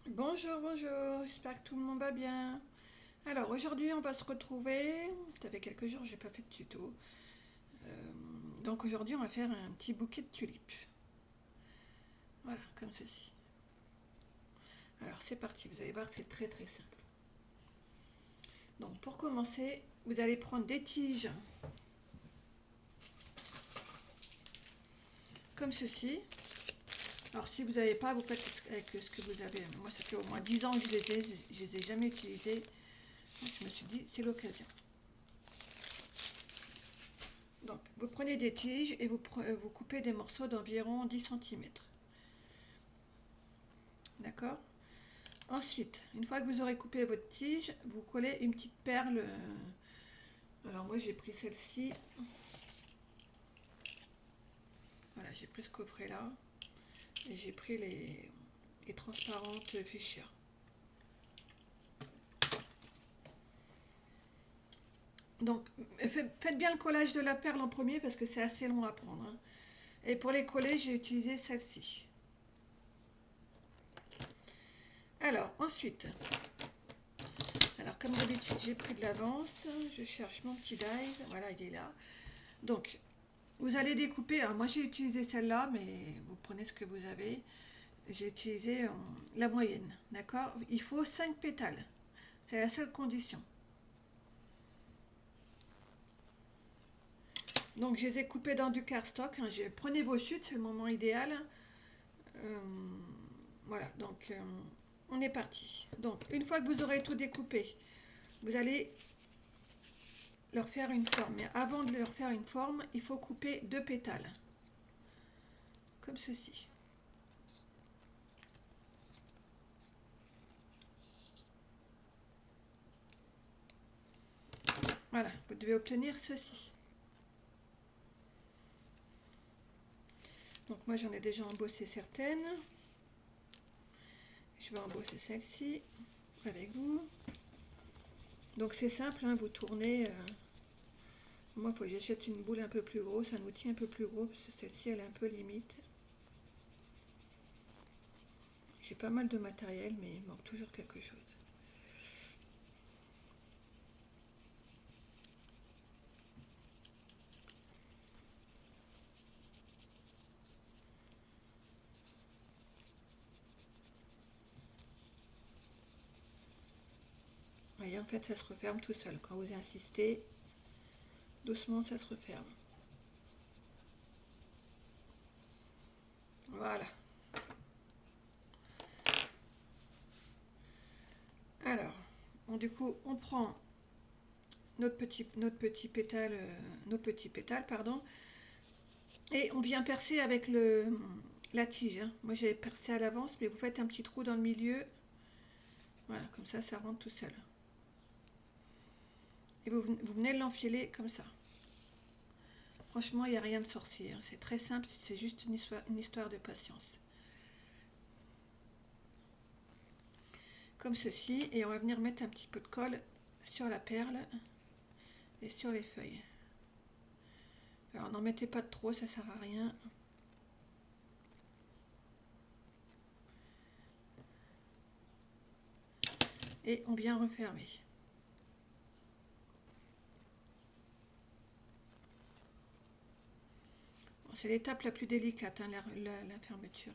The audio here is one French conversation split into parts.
Bonjour, bonjour, j'espère que tout le monde va bien. Alors aujourd'hui on va se retrouver, ça fait quelques jours que j'ai pas fait de tuto. Euh, donc aujourd'hui on va faire un petit bouquet de tulipes. Voilà, comme ceci. Alors c'est parti, vous allez voir c'est très très simple. Donc pour commencer, vous allez prendre des tiges comme ceci. Alors si vous n'avez pas, vous faites avec ce que vous avez. Moi ça fait au moins 10 ans que je les ai jamais utilisées. Donc je me suis dit c'est l'occasion. Donc vous prenez des tiges et vous coupez des morceaux d'environ 10 centimètres. D'accord. Ensuite, une fois que vous aurez coupé votre tige, vous collez une petite perle. Alors moi j'ai pris celle-ci. Voilà, j'ai pris ce coffret-là. Et j'ai pris les transparentes fuchsia. Donc faites bien le collage de la perle en premier parce que c'est assez long à prendre, hein. Et pour les coller, j'ai utilisé celle-ci. Alors ensuite, alors comme d'habitude, j'ai pris de l'avance. Je cherche mon petit dies. Voilà, il est là. Donc vous allez découper. Alors moi j'ai utilisé celle-là, mais vous prenez ce que vous avez. J'ai utilisé la moyenne, d'accord. Il faut 5 pétales, c'est la seule condition. Donc je les ai coupés dans du cardstock, hein. Prenez vos chutes, c'est le moment idéal. Euh, voilà, donc on est parti. Donc une fois que vous aurez tout découpé, vous allez leur faire une forme. Mais avant de leur faire une forme, il faut couper 2 pétales, comme ceci. Voilà, vous devez obtenir ceci. Donc moi j'en ai déjà embossé certaines. Je vais embosser celle-ci avec vous. Donc c'est simple, hein, vous tournez. Moi, il faut que j'achète une boule un peu plus grosse, un outil un peu plus gros, parce que celle-ci, elle est un peu limite. J'ai pas mal de matériel, mais il manque toujours quelque chose. Vous voyez, en fait, ça se referme tout seul. Quand vous insistez, doucement, ça se referme. Voilà. Alors, du coup, on prend nos petits pétales, pardon, et on vient percer avec la tige, hein. Moi, j'avais percé à l'avance, mais vous faites un petit trou dans le milieu. Voilà, comme ça rentre tout seul. Et vous venez l'enfiler comme ça. Franchement, il n'y a rien de sorcier, hein. C'est très simple, c'est juste une histoire de patience. Comme ceci, et on va venir mettre un petit peu de colle sur la perle et sur les feuilles. Alors n'en mettez pas de trop, ça sert à rien. Et on vient refermer. Bon, c'est l'étape la plus délicate, hein, la fermeture.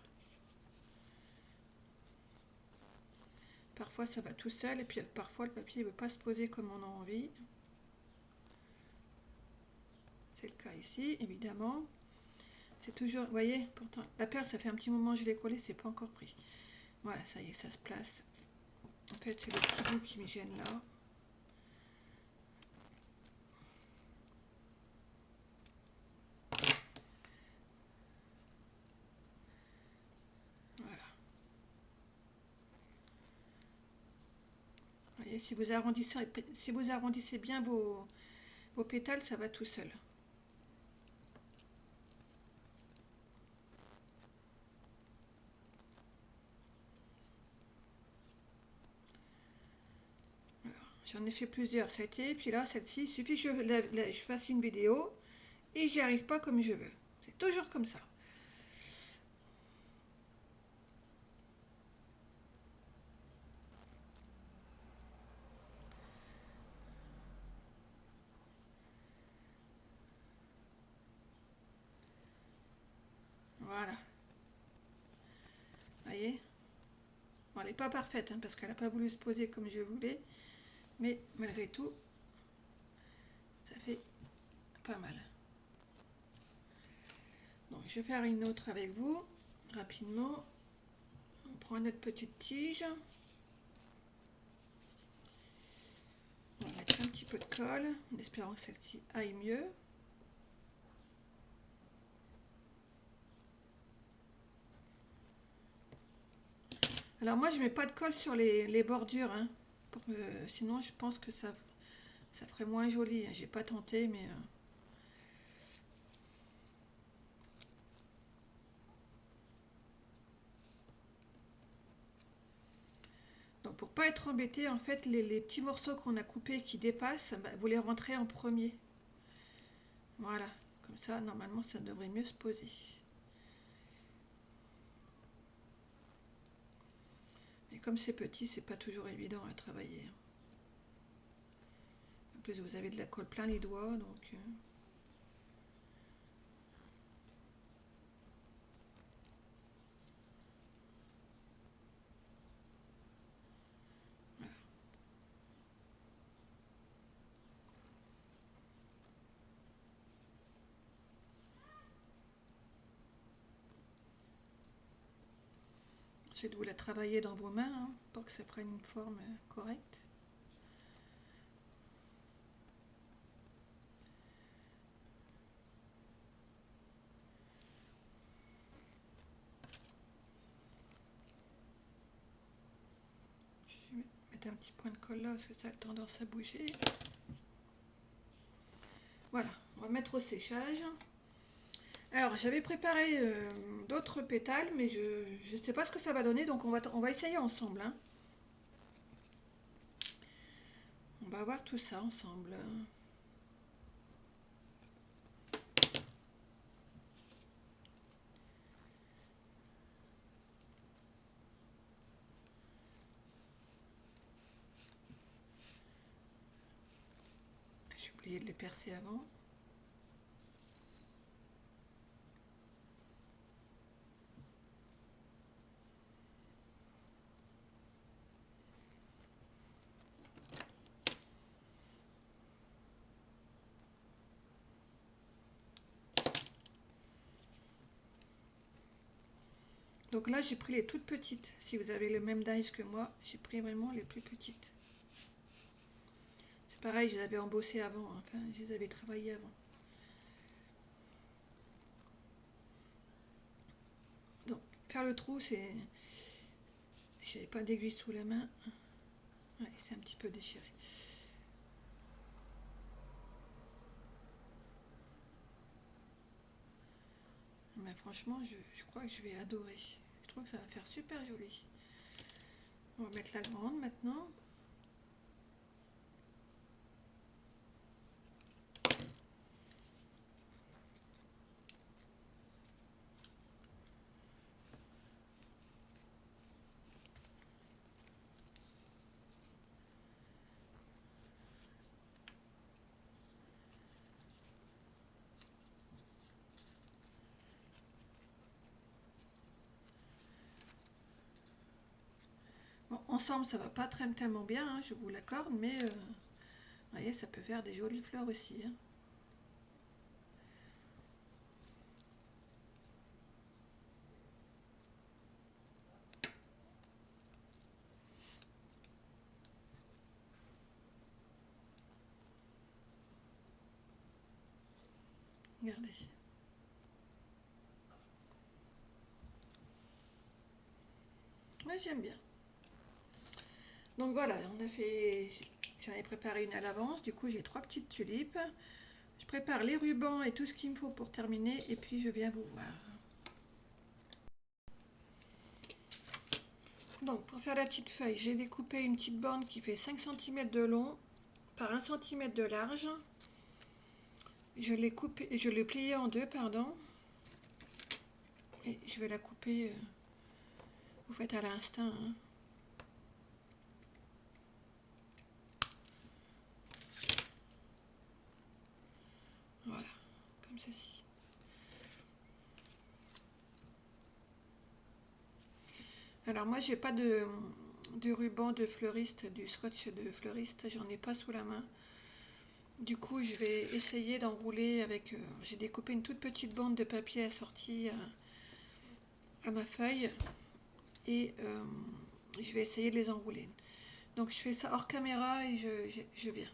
Parfois ça va tout seul, et puis parfois le papier ne veut pas se poser comme on a envie. C'est le cas ici, évidemment. C'est toujours, vous voyez, pourtant, la perle, ça fait un petit moment que je l'ai collée, c'est pas encore pris. Voilà, ça y est, ça se place. En fait, c'est le petit bout qui me gêne là. Voilà. Vous voyez, si vous arrondissez bien vos pétales, ça va tout seul. J'en ai fait plusieurs, ça a été, puis là, celle-ci, il suffit que je fasse une vidéo et j'y arrive pas comme je veux. C'est toujours comme ça. voyez, bon, elle n'est pas parfaite hein, parce qu'elle n'a pas voulu se poser comme je voulais, mais malgré tout ça fait pas mal. Donc je vais faire une autre avec vous rapidement. On prend notre petite tige, on va mettre un petit peu de colle en espérant que celle-ci aille mieux. Alors moi je mets pas de colle sur les bordures hein, sinon je pense que ça ferait moins joli. J'ai pas tenté mais donc pour pas être embêté en fait les petits morceaux qu'on a coupés qui dépassent, bah, vous les rentrez en premier. Voilà, comme ça normalement ça devrait mieux se poser. Et comme c'est petit, c'est pas toujours évident à travailler. En plus vous avez de la colle plein les doigts donc ensuite vous la travaillez dans vos mains hein, pour que ça prenne une forme correcte. Je vais mettre un petit point de colle là parce que ça a tendance à bouger. Voilà, on va mettre au séchage. Alors j'avais préparé d'autres pétales mais je ne sais pas ce que ça va donner donc on va essayer ensemble hein. On va voir tout ça ensemble. J'ai oublié de les percer avant. Donc là j'ai pris les toutes petites. Si vous avez le même dice que moi, j'ai pris vraiment les plus petites. C'est pareil, je les avais embossées avant, hein. Enfin je les avais travaillées avant. Donc faire le trou, c'est... J'avais pas d'aiguille sous la main. Ouais, c'est un petit peu déchiré. Mais franchement, je crois que je vais adorer. Je trouve que ça va faire super joli. On va mettre la grande maintenant. Bon, ensemble, ça va pas très tellement bien, hein, je vous l'accorde, mais vous voyez, ça peut faire des jolies fleurs aussi. Hein. Regardez. Ouais, j'aime bien. Donc voilà, on a fait... J'en ai préparé une à l'avance, du coup j'ai 3 petites tulipes. Je prépare les rubans et tout ce qu'il me faut pour terminer, et puis je viens vous voir. Donc pour faire la petite feuille, j'ai découpé une petite borne qui fait 5 cm de long par 1 cm de large. Je l'ai pliée en deux, pardon. Et je vais la couper, vous faites à l'instinct. Hein. Voilà, comme ceci. Alors moi j'ai pas de ruban de fleuriste, du scotch de fleuriste, j'en ai pas sous la main. Du coup je vais essayer d'enrouler avec... j'ai découpé une toute petite bande de papier assortie à ma feuille et je vais essayer de les enrouler. Donc je fais ça hors caméra et je viens.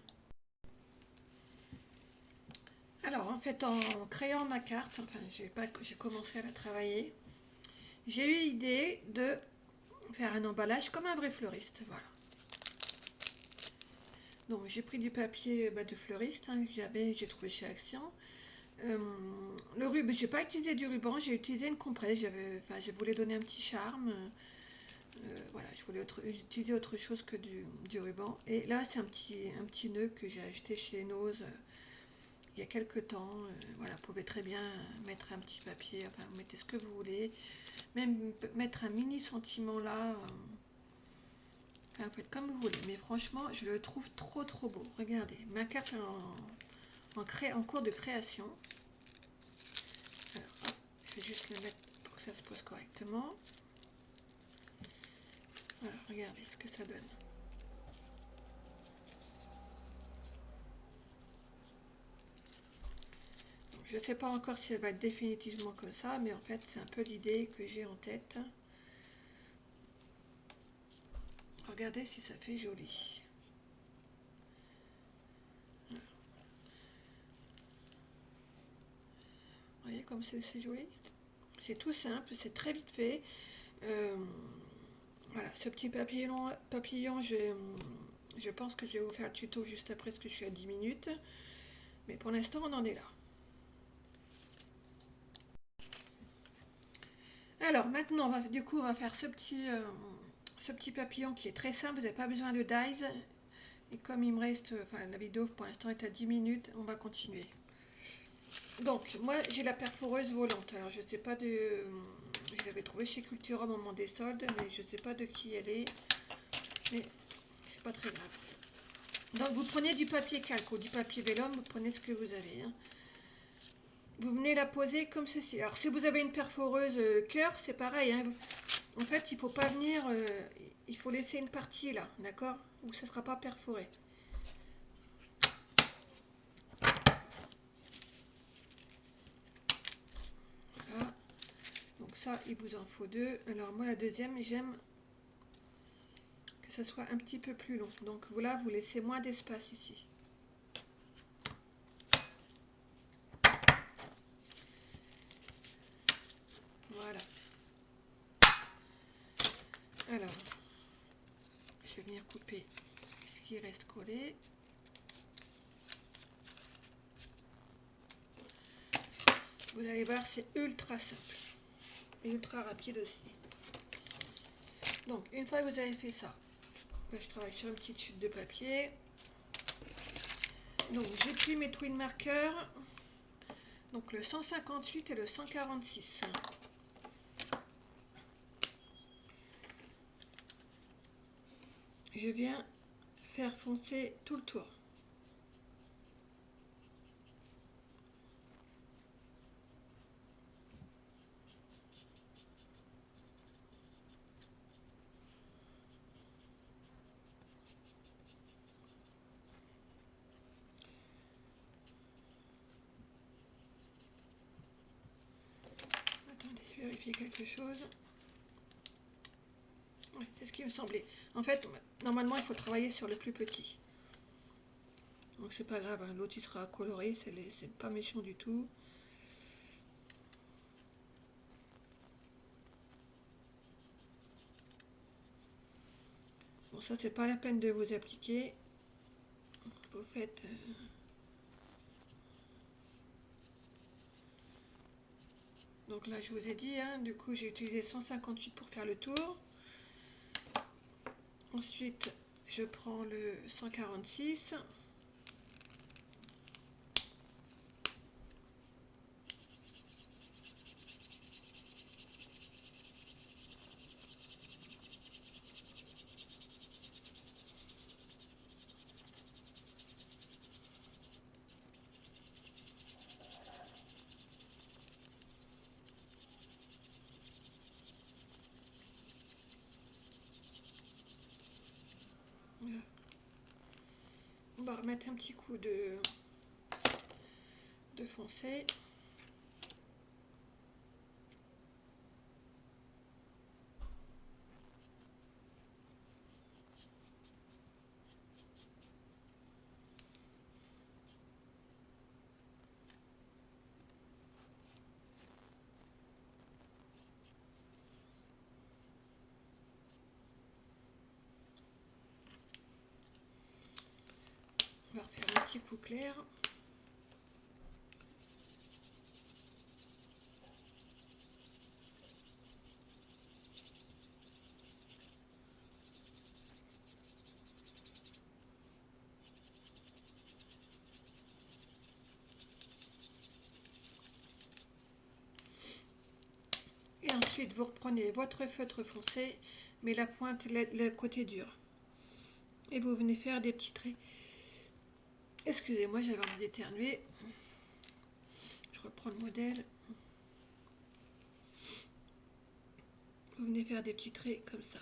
Alors en fait en créant ma carte, enfin j'ai commencé à la travailler, j'ai eu l'idée de faire un emballage comme un vrai fleuriste, voilà. Donc j'ai pris du papier de fleuriste que j'ai trouvé chez Action. Le ruban, j'ai pas utilisé du ruban, j'ai utilisé une compresse. Je voulais donner un petit charme. Voilà, je voulais utiliser autre chose que du ruban. Et là, c'est un petit nœud que j'ai acheté chez Nose il y a quelques temps. Voilà, vous pouvez très bien mettre un petit papier, enfin, vous mettez ce que vous voulez. Même mettre un mini sentiment là. Enfin, vous faites comme vous voulez. Mais franchement, je le trouve trop beau. Regardez, ma carte en cours de création. Alors, hop, je vais juste le mettre pour que ça se pose correctement. Voilà, regardez ce que ça donne. Donc, je ne sais pas encore si elle va être définitivement comme ça, mais en fait, c'est un peu l'idée que j'ai en tête. Regardez si ça fait joli. Voilà. Vous voyez comme c'est joli? C'est tout simple, c'est très vite fait. Voilà, ce petit papillon, je pense que je vais vous faire le tuto juste après parce que je suis à 10 minutes. Mais pour l'instant, on en est là. Alors maintenant, on va faire ce petit papillon qui est très simple. Vous n'avez pas besoin de dies. Et comme il me reste, enfin la vidéo pour l'instant est à 10 minutes, on va continuer. Donc moi j'ai la perforeuse volante. Alors je sais pas de... Je l'avais trouvée chez Cultura au moment des soldes, mais je sais pas de qui elle est. Mais c'est pas très grave. Donc vous prenez du papier calque ou du papier vélum, vous prenez ce que vous avez. Hein. Vous venez la poser comme ceci. Alors si vous avez une perforeuse cœur, c'est pareil. Hein. En fait, il faut pas venir... il faut laisser une partie là, d'accord? Où ça ne sera pas perforé. Voilà. Donc ça, il vous en faut deux. Alors moi, la deuxième, j'aime que ça soit un petit peu plus long. Donc voilà, vous laissez moins d'espace ici. Voilà. Alors, je vais venir couper ce qui reste collé. Vous allez voir, c'est ultra simple. Et ultra rapide aussi. Donc, une fois que vous avez fait ça, je travaille sur une petite chute de papier. Donc, j'ai pris mes twin markers. Donc, le 158 et le 146. Je viens faire foncer tout le tour. Attendez, je vais vérifier quelque chose. Ouais, c'est ce qui me semblait. En fait, normalement, il faut travailler sur le plus petit. Donc c'est pas grave, hein. L'autre il sera coloré, c'est pas méchant du tout. Bon, ça c'est pas la peine de vous appliquer. Vous faites... Donc là je vous ai dit, hein, du coup j'ai utilisé 158 pour faire le tour. Ensuite je prends le 146. va remettre un petit coup de foncé. On va refaire un petit coup clair. Et ensuite, vous reprenez votre feutre foncé, mais la pointe, le côté dur. Et vous venez faire des petits traits. Excusez-moi, j'avais envie d'éternuer. Je reprends le modèle. Vous venez faire des petits traits comme ça.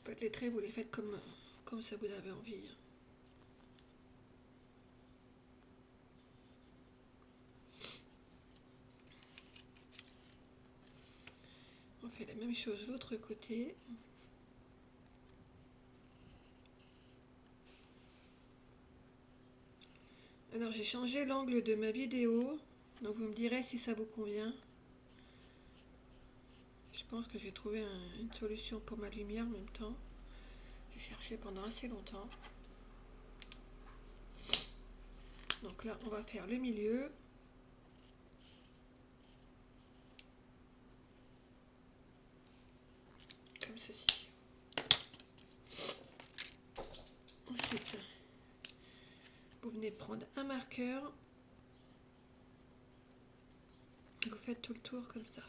Faites les traits, vous les faites comme ça vous avez envie. On fait la même chose de l'autre côté. Alors j'ai changé l'angle de ma vidéo, donc vous me direz si ça vous convient. Je pense que j'ai trouvé une solution pour ma lumière en même temps. J'ai cherché pendant assez longtemps. Donc là on va faire le milieu. Comme ceci. Ensuite, vous venez prendre un marqueur. Vous faites tout le tour comme ça.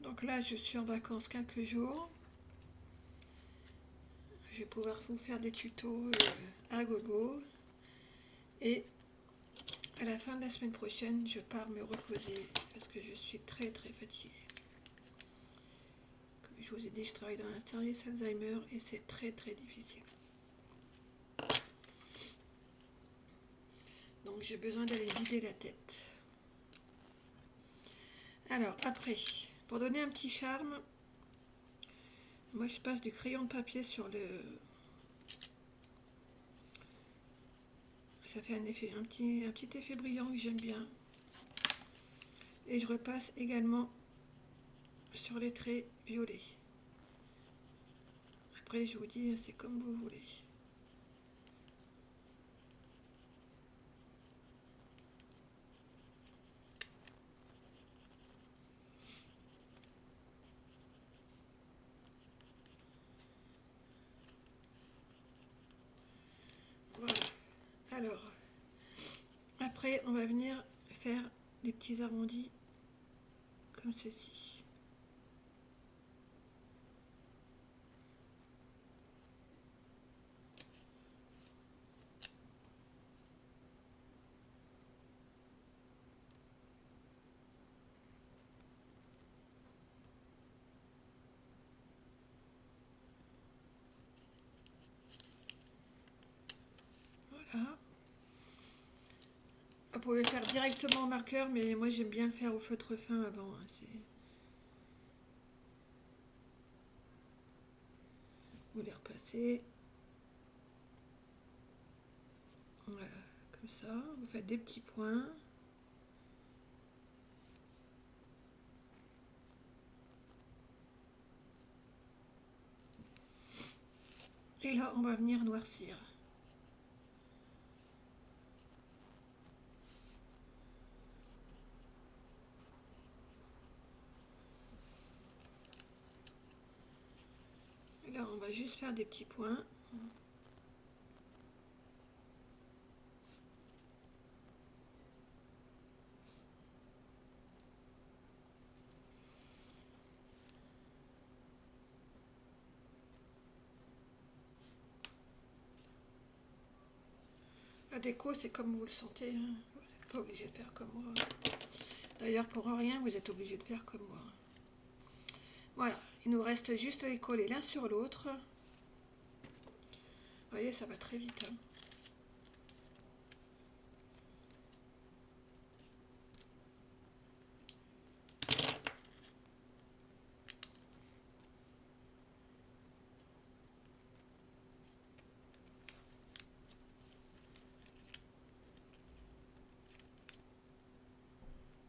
Donc là, je suis en vacances quelques jours. Je vais pouvoir vous faire des tutos à gogo. Et à la fin de la semaine prochaine, je pars me reposer parce que je suis très fatiguée. Comme je vous ai dit, je travaille dans un service Alzheimer et c'est très difficile. Donc j'ai besoin d'aller vider la tête. Alors après, pour donner un petit charme, moi je passe du crayon de papier sur le... Ça fait un petit effet brillant que j'aime bien. Et je repasse également sur les traits violets. Après je vous dis, c'est comme vous voulez. Voilà. Alors, après on va venir faire des petits arrondis comme ceci. Voilà. Vous pouvez faire directement au marqueur, mais moi j'aime bien le faire au feutre fin avant. Vous les repassez. Voilà, comme ça. Vous faites des petits points. Et là, on va venir noircir. Là, on va juste faire des petits points. La déco, c'est comme vous le sentez, hein. Vous n'êtes pas obligé de faire comme moi. D'ailleurs, pour rien, vous êtes obligé de faire comme moi. Voilà, il nous reste juste à les coller l'un sur l'autre. Vous voyez, ça va très vite, hein.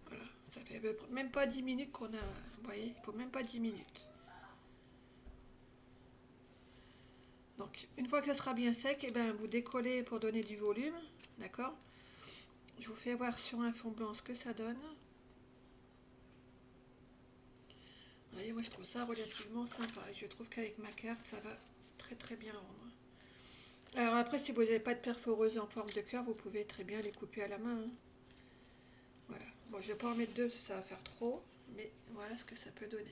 Voilà, ça fait même pas 10 minutes qu'on a... Vous voyez, il faut même pas 10 minutes. Donc, une fois que ça sera bien sec, et ben, vous décollez pour donner du volume, d'accord? Je vous fais voir sur un fond blanc ce que ça donne. Vous voyez, moi je trouve ça relativement sympa. Je trouve qu'avec ma carte, ça va très très bien rendre. Alors après, si vous n'avez pas de perforeuse en forme de cœur, vous pouvez très bien les couper à la main, hein. Voilà. Bon, je vais pas en mettre deux, parce que ça va faire trop, mais voilà ce que ça peut donner.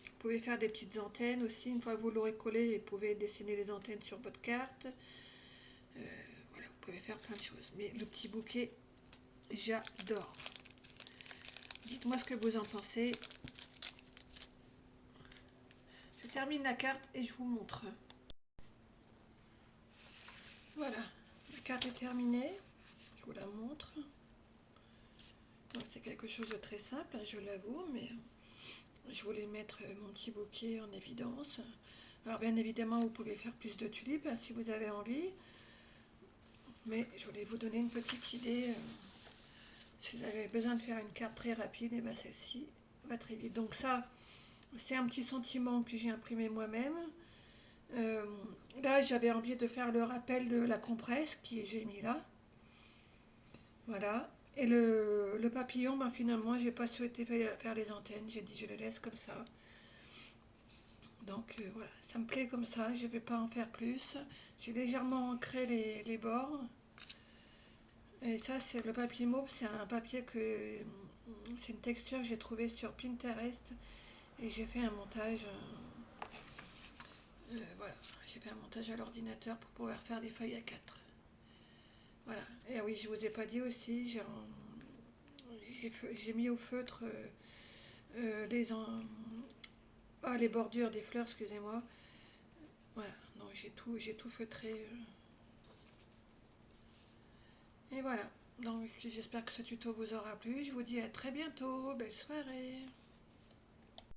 Vous pouvez faire des petites antennes aussi. Une fois que vous l'aurez collé, vous pouvez dessiner les antennes sur votre carte. Voilà, vous pouvez faire plein de choses. Mais le petit bouquet, j'adore. Dites-moi ce que vous en pensez. Je termine la carte et je vous montre. Voilà, la carte est terminée. Je vous la montre. C'est quelque chose de très simple, je l'avoue, mais je voulais mettre mon petit bouquet en évidence. Alors bien évidemment, vous pouvez faire plus de tulipes, hein, si vous avez envie. Mais je voulais vous donner une petite idée. Si vous avez besoin de faire une carte très rapide, et ben celle-ci va très vite. Donc ça, c'est un petit sentiment que j'ai imprimé moi-même. Euh, Là, j'avais envie de faire le rappel de la compresse que j'ai mis là. Voilà. Et le papillon, ben finalement, j'ai pas souhaité faire les antennes. J'ai dit je les laisse comme ça. Donc voilà, ça me plaît comme ça. Je vais pas en faire plus. J'ai légèrement ancré les bords. Et ça, c'est le papier mauve. C'est un papier que... C'est une texture que j'ai trouvée sur Pinterest. Et j'ai fait un montage... voilà, j'ai fait un montage à l'ordinateur pour pouvoir faire des feuilles A4. Voilà. Et oui, je vous ai pas dit aussi, j'ai mis au feutre les bordures des fleurs, excusez-moi. Voilà, donc j'ai tout feutré. Et voilà. Donc j'espère que ce tuto vous aura plu. Je vous dis à très bientôt. Belle soirée.